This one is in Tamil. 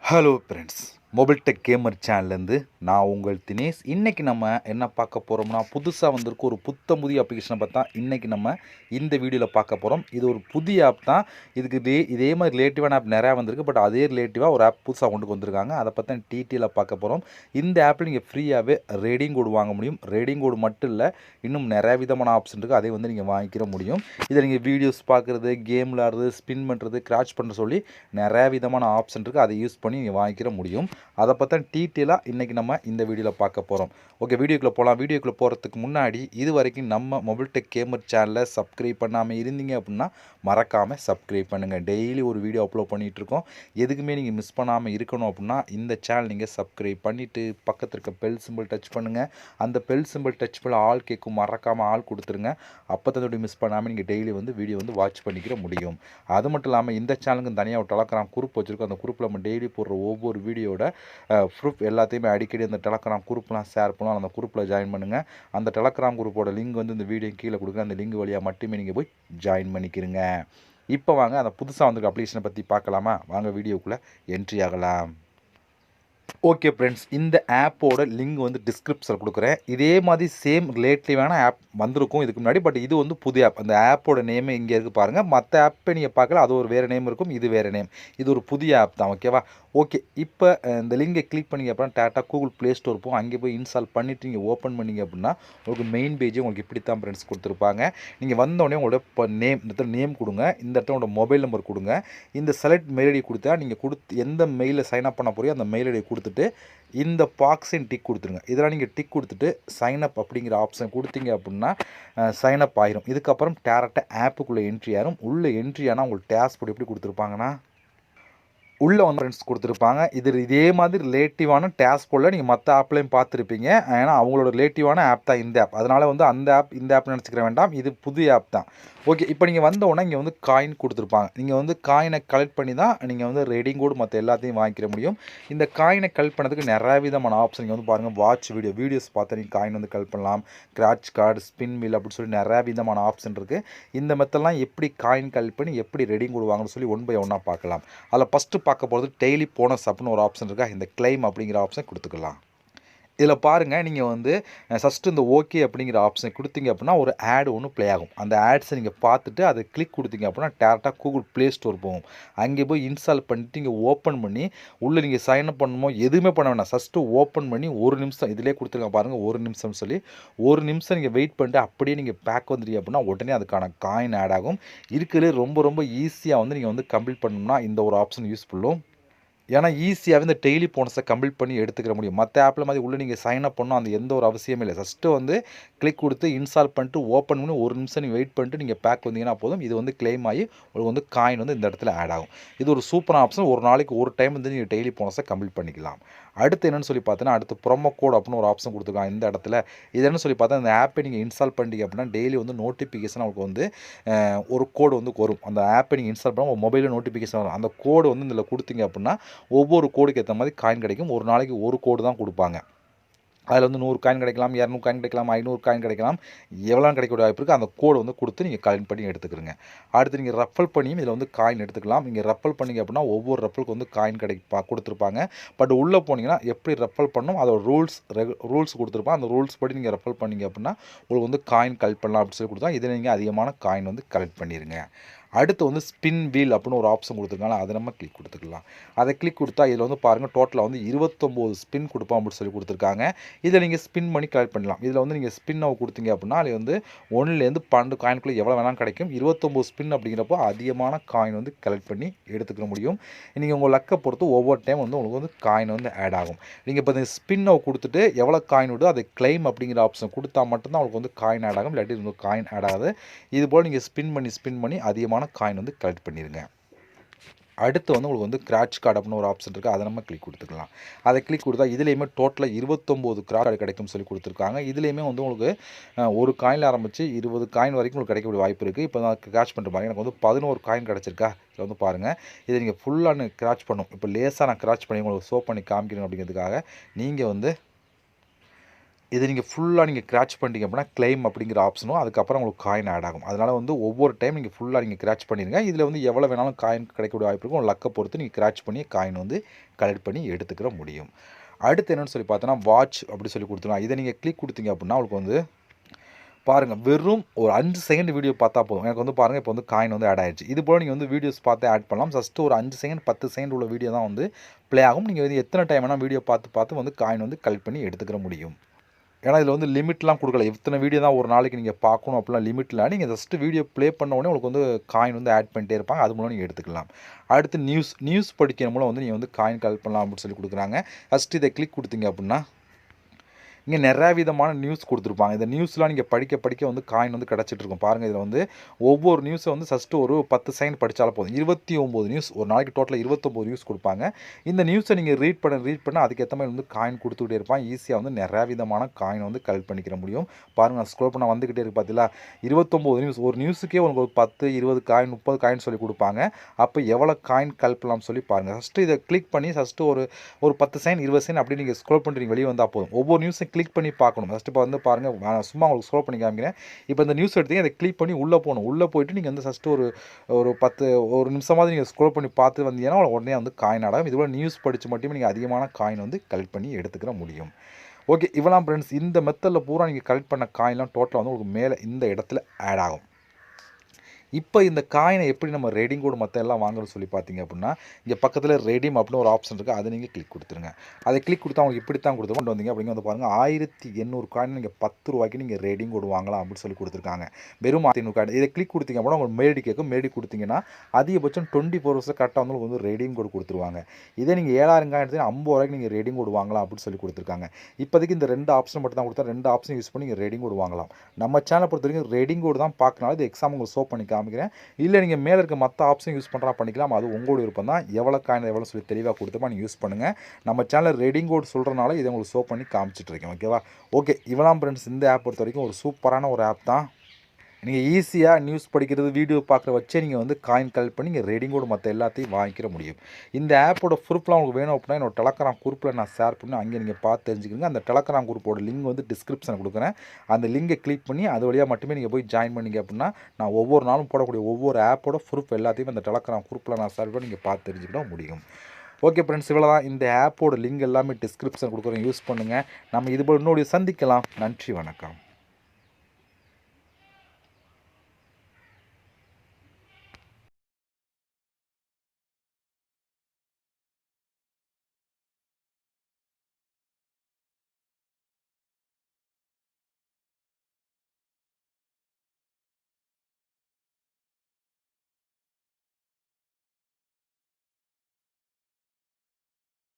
Hello friends, mobile tech gamer சேனல்லேருந்து நான் உங்கள் தினேஷ். இன்றைக்கி நம்ம என்ன பார்க்க போகிறோம்னா, புதுசாக வந்திருக்க ஒரு புத்தம் புதிய அப்ளிகேஷனை பார்த்தா இன்றைக்கி நம்ம இந்த வீடியோவில் பார்க்க போகிறோம். இது ஒரு புதிய ஆப் தான். இதுக்கு இதே மாதிரி ரிலேட்டிவான ஆப் நிறையா வந்திருக்கு. பட் அதே ரிலேட்டிவாக ஒரு ஆப் புதுசாக கொண்டு வந்திருக்காங்க. அதை பற்றி டீட்டெயிலாக பார்க்க போகிறோம். இந்த ஆப்பில் நீங்கள் ஃப்ரீயாகவே ரேடிங் கோடு வாங்க முடியும். ரேடிங் கோடு மட்டும் இல்லை, இன்னும் நிறையா விதமான ஆப்ஷன் இருக்குது. அதை வந்து நீங்கள் வாங்கிக்கிற முடியும். இதை நீங்கள் வீடியோஸ் பார்க்குறது, கேம் விளாடுறது, ஸ்பின் பண்ணுறது, கிராச் பண்ணுற சொல்லி நிறையா விதமான ஆப்ஷன் இருக்குது. அதை யூஸ் பண்ணி நீங்கள் வாங்கிக்கிற முடியும். அதை பற்றி டீட்டெயிலாக இன்றைக்கி நம்ம இந்த வீடியோவில் பார்க்க போகிறோம். ஓகே, வீடியோக்குள்ளே போகலாம். வீடியோக்குள்ளே போகிறதுக்கு முன்னாடி இது வரைக்கும் நம்ம மொபைல் டெக் கேமர் சேனலை சப்ஸ்கிரைப் பண்ணாமல் இருந்தீங்க அப்படின்னா மறக்காமல் சப்ஸ்கிரைப் பண்ணுங்கள். டெய்லி ஒரு வீடியோ அப்லோட் பண்ணிகிட்ருக்கோம். எதுக்குமே நீங்கள் மிஸ் பண்ணாமல் இருக்கணும் அப்படின்னா இந்த சேனல் நீங்கள் சப்ஸ்கிரைப் பண்ணிவிட்டு பக்கத்தில் இருக்க பெல் சிம்பிள் டச் பண்ணுங்கள். அந்த பெல் சிம்பிள் டச் பண்ண ஆல் கேட்கும், மறக்காமல் ஆள் கொடுத்துருங்க. அப்போ தான் மிஸ் பண்ணாமல் நீங்கள் டெய்லி வந்து வீடியோ வந்து வாட்ச் பண்ணிக்கிற முடியும். அது மட்டும் இல்லாமல் இந்த சேனலுக்கு தனியாக ஒரு டெலகிராம் குரூப் வச்சுருக்கோம். அந்த குரூப்பில் நம்ம டெய்லி போடுற ஒவ்வொரு வீடியோட ப்ரூஃப் எல்லாத்தையுமே அடிக்கடி அந்த டெலகிராம் குரூப்லாம் ஷேர் பண்ணலாம். அந்த குரூப்பில் ஜாயின் பண்ணுங்கள். அந்த டெலகிராம் குரூப்போட லிங்க் வந்து இந்த வீடியோ கீழே கொடுக்குறேன். அந்த லிங்க் வழியாக மட்டுமே நீங்கள் போய் ஜாயின் பண்ணிக்கிறீங்க. இப்போ வாங்க அந்த புதுசாக வந்திருக்க அப்ளிகேஷனை பற்றி பார்க்கலாமா? வாங்க வீடியோக்குள்ளே என்ட்ரி ஆகலாம். ஓகே ஃப்ரெண்ட்ஸ், இந்த ஆப்போட லிங்க் வந்து டிஸ்கிரிப்ஷனில் கொடுக்குறேன். இதே மாதிரி சேம் ரிலேட்டிவான ஆப் வந்திருக்கும் இதுக்கு முன்னாடி. பட் இது வந்து புது ஆப். அந்த ஆப்போட நேம் இங்கே இருக்குது பாருங்கள். மற்ற ஆப்பை நீங்கள் பார்க்கல, அது ஒரு வேறு நேம் இருக்கும், இது வேறு நேம். இது ஒரு புதிய ஆப் தான். ஓகேவா? ஓகே, இப்போ இந்த லிங்கை கிளிக் பண்ணிங்க அப்படின்னா டேரெக்டாக கூகுள் ப்ளே ஸ்டோர் போகும். அங்கே போய் இன்ஸ்டால் பண்ணிவிட்டு நீங்கள் ஓப்பன் பண்ணிங்க அப்படின்னா உங்களுக்கு மெயின் பேஜே உங்களுக்கு இப்படி தான் ஃப்ரெண்ட்ஸ் கொடுத்துருப்பாங்க. நீங்கள் வந்தோடனே உங்களோட இப்போ இந்த இடத்துல நேம் கொடுங்க. இந்த இடத்துல உங்களோட மொபைல் நம்பர் கொடுங்க. இந்த செலக்ட் மெயில் ஐடி கொடுத்தா நீங்கள் எந்த மெயிலில் சைன் அப் பண்ண போறியோ அந்த மெயில் ஐடி கொடுத்துட்டு இந்த பாக்ஸின் டிக் கொடுத்துருங்க. இதெல்லாம் நீங்கள் டிக் கொடுத்துட்டு சைன் அப் அப்படிங்கிற ஆப்ஷன் கொடுத்தீங்க அப்படின்னா சைன் அப் ஆயிரும். இதுக்கப்புறம் டேரெக்டாக ஆப்புக்குள்ளே என்ட்ரி ஆயிரும். உள்ளே என்ட்ரி ஆனால் உங்களுக்கு டேஷ்போர்ட் எப்படி கொடுத்துருப்பாங்கன்னா உள்ளே வந்து ஃப்ரெண்ட்ஸ் கொடுத்துருப்பாங்க. இதே மாதிரி ரிலேட்டிவான டேஷ்போர்டில் நீங்கள் மற்ற ஆப்லையும் பார்த்துருப்பீங்க. ஏன்னா அவங்களோட ரிலேட்டிவான ஆப் தான் இந்த ஆப். அதனால் வந்து அந்த ஆப் இந்த ஆப் நினச்சிக்கிற வேண்டாம். இது புது ஆப் தான். ஓகே, இப்போ நீங்கள் வந்த உடனே இங்கே வந்து காயின் கொடுத்துருப்பாங்க. நீங்கள் வந்து காயினை கலெக்ட் பண்ணி தான் நீங்கள் வந்து ரேடிங் கோடு மற்ற எல்லாத்தையும் வாங்கிக்கிற முடியும். இந்த காயினை கலெக்ட் பண்ணதுக்கு நிறைய விதமான ஆப்ஷன் இங்கே வந்து பாருங்கள். வாட்ச் வீடியோஸ் பார்த்தா நீங்கள் காயின் வந்து கலெக்ட் பண்ணலாம். கிராச் கார்டு, ஸ்பின் வீல் அப்படின்னு சொல்லி நிறையா விதமான ஆப்ஷன் இருக்குது. இந்த மெத்தட்லாம் எப்படி காயின் கலெக்ட் பண்ணி எப்படி ரேடிங் கோடு வாங்கணும்னு சொல்லி ஒன் பை ஒன்னாக பார்க்கலாம். அதில் ஃபஸ்ட்டு பார்க்க போகிறது டெய்லி போனஸ் அப்படின்னு ஒரு ஆப்ஷன் இருக்கா. இந்த கிளைம் அப்படிங்கிற ஆப்ஷன் கொடுத்துக்கலாம். இதில் பாருங்கள், நீங்கள் வந்து ஃபஸ்ட்டு இந்த ஓகே அப்படிங்கிற ஆப்ஷன் கொடுத்தீங்க அப்படின்னா ஒரு ஆட் ஒன்று ப்ளே ஆகும். அந்த ஆட்ஸை நீங்கள் பார்த்துட்டு அதை கிளிக் கொடுத்தீங்க அப்படின்னா டேரெக்டாக கூகுள் ப்ளே ஸ்டோர் போகும். அங்கே போய் இன்ஸ்டால் பண்ணிவிட்டு இங்கே ஓப்பன் பண்ணி உள்ளே நீங்கள் சைன் அப் பண்ணணுமோ எதுவுமே பண்ண வேண்டாம். ஃபஸ்ட்டு ஓப்பன் பண்ணி ஒரு நிமிஷம் இதிலே கொடுத்துருங்க பாருங்கள். ஒரு நிமிஷம்னு சொல்லி ஒரு நிமிஷம் நீங்கள் வெயிட் பண்ணிட்டு அப்படியே நீங்கள் பேக் வந்துட்டீங்க அப்படின்னா உடனே அதுக்கான காயின் ஆட் ஆகும். இருக்கிறதுலே ரொம்ப ரொம்ப ஈஸியாக வந்து நீங்கள் வந்து கம்ப்ளீட் பண்ணணும்னா இந்த ஒரு ஆப்ஷன் யூஸ்ஃபுல்லும். ஏன்னா ஈஸியாகவே இந்த டெய்லி போனஸை கம்ப்ளீட் பண்ணி எடுத்துக்கிற முடியும். மற்ற ஆப்பில் மாதிரி உள்ளே நீங்கள் சைன் அப் பண்ணணும் அந்த எந்த ஒரு அவசியமே இல்லை. ஃபஸ்ட்டு வந்து கிளிக் கொடுத்து இன்ஸ்டால் பண்ணிட்டு ஓப்பன் பண்ணி ஒரு நிமிஷம் நீங்கள் வெயிட் பண்ணிட்டு நீங்கள் பேக் வந்தீங்கன்னா போதும். இது வந்து கிளைம் ஆகி உங்களுக்கு வந்து காயின் வந்து இந்த இடத்துல ஆட் ஆகும். இது ஒரு சூப்பரான ஆப்ஷன். ஒரு நாளைக்கு ஒரு டைம் வந்து நீங்கள் டெய்லி போனஸை கம்ப்ளீட் பண்ணிக்கலாம். அடுத்து என்னென்னு சொல்லி பார்த்தீங்கன்னா அடுத்து ப்ரோமோ கோட் அப்படின்னு ஒரு ஆப்ஷன் கொடுத்துருக்காங்க இந்த இடத்துல. இது என்ன சொல்லி பார்த்தா இந்த ஆப்பை நீங்கள் இன்ஸ்டால் பண்ணிட்டீங்க அப்படின்னா டெய்லி வந்து நோட்டிஃபிகேஷன் உங்களுக்கு வந்து ஒரு கோடு வந்து வரும். அந்த ஆப்பை நீங்கள் இன்ஸ்டால் பண்ணால் உங்கள் மொபைலில் நோட்டிஃபிகேஷன் வரும். அந்த கோடு வந்து இதில் கொடுத்தீங்க அப்படின்னா ஒவ்வொரு கோடுக்கு ஏற்ற மாதிரி காயின் கிடைக்கும். ஒரு நாளைக்கு ஒரு கோடு தான் கொடுப்பாங்க. அதில் வந்து 100 காயின் கிடைக்கலாம், 200 காயின் கிடைக்கலாம், 500 காயின் கிடைக்கலாம். எவ்வளோ கிடைக்கக்கூடிய வாய்ப்பு இருக்குது. அந்த கோடு வந்து கொடுத்து நீங்கள் கலெக்ட் பண்ணி எடுத்துக்கிறங்க. அடுத்து நீங்கள் ரெஃபல் பண்ணியும் இதில் வந்து காயின் எடுத்துக்கலாம். நீங்கள் ரெஃபல் பண்ணிங்க அப்படின்னா ஒவ்வொரு ரெஃபலுக்கு வந்து காயின் கொடுத்துருப்பாங்க. பட் உள்ளே போனீங்கன்னா எப்படி ரெஃபல் பண்ணணும் அதோட ரூல்ஸ் கொடுத்துருப்பாங்க. அந்த ரூல்ஸ் படி நீங்கள் ரெஃபல் பண்ணிங்க அப்படின்னா உங்களுக்கு வந்து காயின் கலெக்ட் பண்ணலாம் அப்படின்னு சொல்லி கொடுத்தா இதில் நீங்கள் அதிகமான காயின் வந்து கலெக்ட் பண்ணிடுங்க. அடுத்து வந்து ஸ்பின் வீல் அப்படின்னு ஒரு ஆப்ஷன் கொடுத்துருக்காங்க. அதை நம்ம கிளிக் கொடுத்துக்கலாம். அதை கிளிக் கொடுத்தா இதில் வந்து பாருங்கள் டோட்டலாக வந்து 29 ஸ்பின் கொடுப்போம் அப்படின்னு சொல்லி கொடுத்துருக்காங்க. இதில் நீங்கள் ஸ்பின் பண்ணி கலெக்ட் பண்ணலாம். இதில் வந்து நீங்கள் ஸ்பின் கொடுத்தீங்க அப்படின்னா அது வந்து 1லேருந்து 12 காயின்குள்ளே எவ்வளோ வேணாலும் கிடைக்கும். 29 ஸ்பின் அப்படிங்கிறப்போ அதிகமான காயின் வந்து கலெக்ட் பண்ணி எடுத்துக்க முடியும். நீங்கள் உங்கள் லக்கை பொறுத்து ஒவ்வொரு டைம் வந்து உங்களுக்கு வந்து காயின் வந்து ஆட் ஆகும். நீங்கள் இப்போ இந்த ஸ்பின்னை கொடுத்துட்டு எவ்வளோ காயின் விடுதோ அதை கிளைம் அப்படிங்கிற ஆப்ஷன் கொடுத்தா மட்டும்தான் உங்களுக்கு வந்து காயின் ஆட் ஆகும். இல்லாட்டி வந்து காயின் ஆட் ஆகாது. இதுபோல் நீங்கள் ஸ்பின் பண்ணி அதிகமான காயின் வந்து கலெக்ட் பண்ணிடுங்க. அடுத்து வந்து உங்களுக்கு வந்து கிராச் கார்டு அப்படின்னு ஒரு ஆப்ஷன் இருக்குது. அதை நம்ம கிளிக் கொடுத்துக்கலாம். அதை கிளிக் கொடுத்தா இதுலேயுமே டோட்டலாக 29 கிராச் கார்டு கிடைக்கும் சொல்லி கொடுத்துருக்காங்க. இதுலேயுமே வந்து உங்களுக்கு ஒரு காயினில் ஆரம்பித்து 20 காயின் வரைக்கும் உங்களுக்கு கிடைக்கக்கூடிய வாய்ப்பு இருக்குது. இப்போ நான் கிராச் பண்ணுற மாதிரி எனக்கு வந்து 11 காயின் கிடச்சிருக்கா. இதில் வந்து பாருங்கள், இதை நீங்கள் ஃபுல்லாக கிராச் பண்ணணும். இப்போ லேசாக நான் கிராச் பண்ணி உங்களுக்கு ஷோ பண்ணி காமிக்கணும் அப்படிங்கிறதுக்காக நீங்கள் வந்து இதை நீங்கள் ஃபுல்லாக நீங்கள் கிராச் பண்ணிட்டீங்க அப்படின்னா கிளைம் அப்படிங்கிற ஆப்ஷனும் அதுக்கப்புறம் உங்களுக்கு காயின் ஆட் ஆகும். அதனால் வந்து ஒவ்வொரு டைம் நீங்கள் ஃபுல்லாக நீங்கள் கிராச் பண்ணிடுங்க. இதில் வந்து எவ்வளோ வேணாலும் காயின் கிடைக்கக்கூடிய வாய்ப்பு இருக்கும். லக்கை பொறுத்து நீங்கள் கிராச் பண்ணி காயின் வந்து கலெக்ட் பண்ணி எடுத்துக்கிற முடியும். அடுத்து என்னென்னு சொல்லி பார்த்தோன்னா வாட்ச் அப்படி சொல்லி கொடுத்துருவோம். இதை நீங்கள் கிளிக் கொடுத்தீங்க அப்படின்னா உங்களுக்கு வந்து பாருங்கள் வெறும் ஒரு 5 செகண்ட் வீடியோ பார்த்தா போதும். எனக்கு வந்து பாருங்கள் இப்போ வந்து காயின் வந்து ஆட் ஆயிடுச்சு. இது போல் நீங்கள் வந்து வீடியோஸ் பார்த்து ஆட் பண்ணலாம். ஜஸ்ட்டு ஒரு 5 செகண்ட் 10 செகண்ட் உள்ள வீடியோ தான் வந்து ப்ளே ஆகும். நீங்கள் வந்து எத்தனை டைம் வேணால் வீடியோ பார்த்து வந்து காயின் வந்து கலெக்ட் பண்ணி எடுத்துக்கிற முடியும். ஏன்னா இதில் வந்து லிமிட்லாம் கொடுக்கல. எத்தனை வீடியோ தான் ஒரு நாளைக்கு நீங்கள் பார்க்கணும் அப்படிலாம் லிமிட்லாம். நீங்கள் ஜஸ்ட்டு வீடியோ ப்ளே பண்ண உடனே உங்களுக்கு வந்து காயின் வந்து ஆட் பண்ணிட்டே இருப்பாங்க. அது மூலம் நீங்கள் எடுத்துக்கலாம். அடுத்து நியூஸ் படிக்கிற மூலம் வந்து நீங்கள் வந்து காயின் கலெக்ட் பண்ணலாம் அப்படின்னு சொல்லி கொடுக்குறாங்க. ஃபஸ்ட்டு இதை கிளிக் கொடுத்தீங்க அப்படின்னா இங்கே நிறையா விதமான நியூஸ் கொடுத்துருப்பாங்க. இந்த நியூஸ்லாம் நீங்கள் படிக்க வந்து காயின் வந்து கிடச்சிட்ருக்கும். பாருங்கள் இதில் வந்து ஒவ்வொரு நியூஸை வந்து ஃபஸ்ட்டு ஒரு 10 செகண்ட் படித்தாலும் போதும். 29 நியூஸ் ஒரு நாளைக்கு டோட்டலாக 29 நியூஸ் கொடுப்பாங்க. இந்த நியூஸை நீங்கள் ரீட் பண்ண அதுக்கேற்ற மாதிரி வந்து காயின் கொடுத்துக்கிட்டே இருப்பாங்க. ஈஸியாக வந்து நிறையா விதமான காயின் வந்து கலெக்ட் பண்ணிக்கிற முடியும். பாருங்கள் நான் ஸ்க்ரோல் பண்ண வந்துக்கிட்டே இருக்குது பார்த்தீங்களா, 29 நியூஸ். ஒரு நியூஸுக்கே உங்களுக்கு ஒரு 10 20 காயின் 30 காயின் சொல்லி கொடுப்பாங்க. அப்போ எவ்வளோ காயின் கலெக்ட் பண்ணலாம்னு சொல்லி பாருங்கள். ஃபஸ்ட்டு இதை கிளிக் பண்ணி ஃபஸ்ட்டு ஒரு 10 செகண்ட் 20 செகண்ட் அப்படி நீங்கள் ஸ்க்ரோல் பண்ணுறீங்க வெளியே வந்தால் போதும். ஒவ்வொரு நியூஸும் கிளிக் பண்ணி பார்க்கணும். ஃபஸ்ட்டு இப்போ வந்து பாருங்கள் நான் சும்மா உங்களுக்கு ஸ்க்ரோல் பண்ணி காமிக்கிறேன். இப்போ இந்த நியூஸ் எடுத்தீங்க அதை கிளிக் பண்ணி உள்ளே போகணும். உள்ளே போயிட்டு நீங்கள் வந்து ஃபஸ்ட்டு ஒரு நிமிஷமாவது நீங்கள் ஸ்க்ரோல் பண்ணி பார்த்து வந்தீங்கன்னா உடனே வந்து காயின் ஆகும். இதுபோல் நியூஸ் படித்து மட்டுமே நீங்கள் அதிகமான காயின் வந்து கலெக்ட் பண்ணி எடுத்துக்கிற முடியும். ஓகே, இவ்வளோ ஃப்ரெண்ட்ஸ். இந்த மெத்தடில் பூரா நீங்கள் கலெக்ட் பண்ண காயின்லாம் டோட்டலாக வந்து உங்களுக்கு மேலே இந்த இடத்துல ஆட் ஆகும். இப்போ இந்த காயினை எப்படி நம்ம ரெடீம் கோடு மற்ற எல்லாம் வாங்குறோம்னு சொல்லி பார்த்தீங்க அப்படின்னா இங்கே பக்கத்தில் ரெடீம் அப்படின்னு ஒரு ஆப்ஷன் இருக்குது. அதை நீங்கள் கிளிக் கொடுத்துருங்க. அதை கிளிக் கொடுத்தா உங்களுக்கு இப்படி தான் கொடுத்து கொண்டு வந்தீங்க அப்படிங்க வந்து பாருங்கள் 1800 காயின் நீங்கள் 10 ரூபாய்க்கு நீங்கள் ரெடீம் கோடு வாங்கலாம் அப்படின்னு சொல்லி கொடுத்துருக்காங்க. வெறும் 1800 காயின். இதை கிளிக் கொடுத்தீங்க அப்படின்னா உங்களுக்கு மேடி கேட்கும். மேடி கொடுத்தீங்கன்னா அதிகபட்சம் 24 ஹவர்ஸில் கரெக்டாக வந்து உங்களுக்கு வந்து ரெடீம் கோடு கொடுத்துருவாங்க. இதே நீங்கள் 7000 காயின் எடுத்து 50 ரூபாய்க்கு நீங்கள் ரெடீம் கோடு வாங்கலாம் அப்படின்னு சொல்லி கொடுத்துருக்காங்க. இப்போதைக்கு இந்த 2 ஆப்ஷன் மட்டும் தான் கொடுத்தா 2 ஆப்ஷன் யூஸ் பண்ணி நீங்கள் ரெடீம் கோடு வாங்கலாம். நம்ம சேனலை பொறுத்த வரைக்கும் ரெடீம் கோடு தான் பார்க்கனால இது எக்ஸாம் உங்களுக்கு ஷோ பண்ணி காமிக்கிறேன். இல்லை நீங்கள் மேலே இருக்க மற்ற ஆப்ஷன் யூஸ் பண்ணுறா பண்ணிக்கலாம். அது உங்களோட விருப்பம் தான். எவ்வளோ காயின் எவ்வளோ சொல்லி தெளிவாக கொடுத்தப்போ நீங்கள் யூஸ் பண்ணுங்கள். நம்ம சேனலில் ரெடீம் கோட் சொல்கிறனால இதை உங்களுக்கு ஷோ பண்ணி காமிச்சிட்ருக்கேன். ஓகேவா? ஓகே, இவ்வளோ ஃப்ரெண்ட்ஸ். இந்த ஆப் பொறுத்த வரைக்கும் ஒரு சூப்பரான ஒரு ஆப் தான். நீங்கள் ஈஸியாக நியூஸ் படிக்கிறது வீடியோ பார்க்குற வச்சே நீங்கள் வந்து காயின் கலெக்ட் பண்ணி நீங்கள் ரெடீம் கோடு மற்ற எல்லாத்தையும் வாங்கிக்கிற முடியும். இந்த ஆப்போட ப்ரூஃப்லாம் உங்களுக்கு வேணும் அப்படின்னா என்னோட டெலகிராம் குரூப்பில் நான் ஷேர் பண்ணி அங்கே நீங்கள் பார்த்து தெரிஞ்சுக்கோங்க. அந்த டெலகிராம் குரூப்போட லிங்க் வந்து டிஸ்கிரிப்ஷனில் கொடுக்குறேன். அந்த லிங்கை கிளிக் பண்ணி அது வழியாக மட்டுமே நீங்கள் போய் ஜாயின் பண்ணிங்க அப்படின்னா நான் ஒவ்வொரு நாளும் போடக்கூடிய ஒவ்வொரு ஆப்போட ப்ரூஃப் எல்லாத்தையும் அந்த டெலகிராம் குரூப்பில் நான் ஷேர் பண்ணி நீங்கள் பார்த்து தெரிஞ்சுக்கிட முடியும். ஓகே ஃப்ரெண்ட்ஸ், இவ்வளோ தான். இந்த ஆப்போட லிங்க் எல்லாமே டிஸ்கிரிப்ஷன் கொடுக்குறேன். யூஸ் பண்ணுங்கள். நம்ம இதுபோல் இன்னொரு சந்திக்கலாம். நன்றி, வணக்கம்.